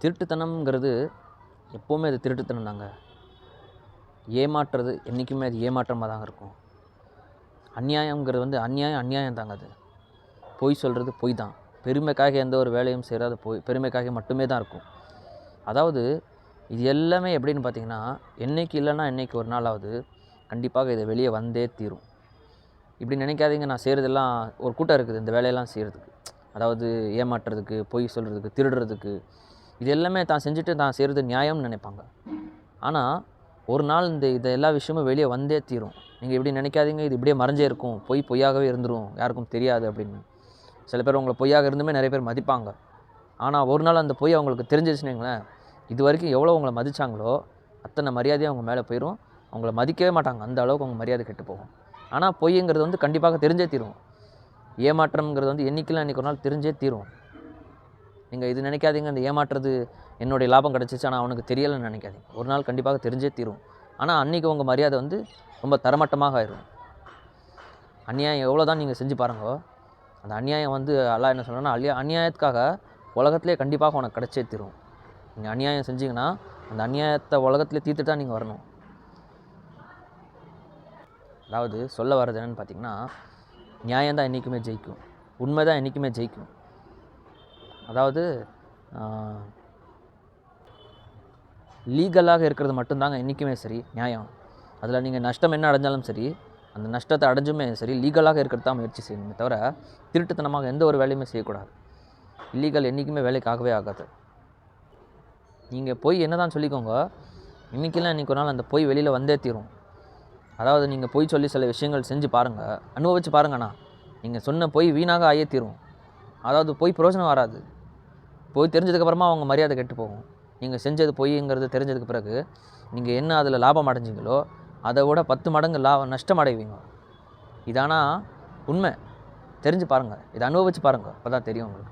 திருட்டுத்தனம்ங்கிறது எப்போவுமே அது திருட்டுத்தனம் தாங்க. ஏமாற்றுறது என்றைக்குமே அது ஏமாற்றமாக தாங்க இருக்கும். அநியாயங்கிறது அநியாயம் அநியாயம் தாங்க அது. பொய் சொல்கிறது பொய் தான். பெருமைக்காக எந்த ஒரு வேலையும் செய்கிறது பெருமைக்காக மட்டுமே தான் இருக்கும். அதாவது இது எல்லாமே எப்படின்னு பார்த்தீங்கன்னா, என்றைக்கு இல்லைன்னா என்றைக்கு ஒரு நாளாவது கண்டிப்பாக இது வெளியே வந்தே தீரும். இப்படி நினைக்காதீங்க, நான் செய்கிறதெல்லாம் ஒரு கூட்டம் இருக்குது இந்த வேலையெல்லாம் செய்கிறதுக்கு. அதாவது ஏமாற்றுறதுக்கு, பொய் சொல்கிறதுக்கு, திருடுறதுக்கு, இது எல்லாமே தான் செஞ்சுட்டு தான் செய்கிறது நியாயம்னு நினைப்பாங்க. ஆனால் ஒரு நாள் இந்த எல்லா விஷயமும் வெளியே வந்தே தீரும். நீங்கள் இப்படி நினைக்காதீங்க, இது இப்படியே மறைஞ்சே இருக்கும், பொய்யாகவே இருந்துரும், யாருக்கும் தெரியாது அப்படின்னு. சில பேர் உங்களை பொய்யாக இருந்துமே நிறைய பேர் மதிப்பாங்க. ஆனால் ஒரு நாள் அந்த பொய் அவங்களுக்கு தெரிஞ்சிச்சுன்னு வைங்களேன், இது வரைக்கும் எவ்வளோ உங்களை மதித்தாங்களோ அத்தனை மரியாதையாக அவங்க மேலே போயிடும். அவங்கள மதிக்கவே மாட்டாங்க, அந்த அளவுக்கு அவங்க மரியாதை கெட்டு போகும். ஆனால் பொய்ங்கிறது கண்டிப்பாக தெரிஞ்சே தீரும். ஏமாற்றம்ங்கிறது என்றைக்கெல்லாம் இன்றைக்கி ஒரு நாள் தெரிஞ்சே தீரும். நீங்கள் இது நினைக்காதீங்க, இந்த ஏமாற்றுறது என்னுடைய லாபம் கிடச்சிச்சு ஆனால் அவனுக்கு தெரியலைன்னு நினைக்காதீங்க. ஒரு நாள் கண்டிப்பாக தெரிஞ்சே தீரும். ஆனால் அன்றைக்கி உங்கள் மரியாதை ரொம்ப தரமட்டமாக ஆயிடும். அநியாயம் எவ்வளோ தான் நீங்கள் செஞ்சு பாருங்க, அந்த அநியாயம் அல்லாஹ் என்ன சொல்கிறேன்னா, அநியாயத்துக்காக உலகத்திலே கண்டிப்பாக உனக்கு கிடச்சே தீரும். நீங்கள் அநியாயம் செஞ்சிங்கன்னா அந்த அநியாயத்தை உலகத்திலே தீர்த்துட்டு தான் நீங்கள் வரணும். அதாவது சொல்ல வர்றது என்னென்னு பார்த்தீங்கன்னா, நியாயம் தான் என்றைக்குமே ஜெயிக்கும், உண்மை தான் என்றைக்குமே ஜெயிக்கும். அதாவது லீகலாக இருக்கிறது மட்டும்தாங்க என்றைக்குமே சரி நியாயம். அதில் நீங்கள் நஷ்டம் என்ன அடைஞ்சாலும் சரி, அந்த நஷ்டத்தை அடைஞ்சுமே சரி, லீகலாக இருக்கிறது தான் முயற்சி செய்யணுமே தவிர திருட்டுத்தனமாக எந்த ஒரு வேலையுமே செய்யக்கூடாது. இல்லீகல் என்றைக்குமே வேலைக்காகவே ஆகாது. நீங்கள் பொய் என்ன தான் சொல்லிக்கோங்க, இன்றைக்கெல்லாம் இன்றைக்கி ஒரு நாள் அந்த பொய் வெளியில் வந்தே தீரும். அதாவது நீங்கள் பொய் சொல்லி சில விஷயங்கள் செஞ்சு பாருங்கள், அனுபவித்து பாருங்கண்ணா, நீங்கள் சொன்ன பொய் வீணாக ஆயே தீரும். அதாவது பொய் பிரயோஜனம் வராது. பொய் தெரிஞ்சதுக்கப்புறமா அவங்க மரியாதை கெட்டு போகும். நீங்கள் செஞ்சது பொய்ங்கிறது தெரிஞ்சதுக்கு பிறகு நீங்கள் என்ன அதில் லாபம் அடைஞ்சிங்களோ அதை விட 10 மடங்கு நஷ்டம் அடைவீங்க. இதானா உண்மை. தெரிஞ்சு பாருங்கள், இதை அனுபவித்து பாருங்கள், அப்போ தான் தெரியும் உங்களுக்கு.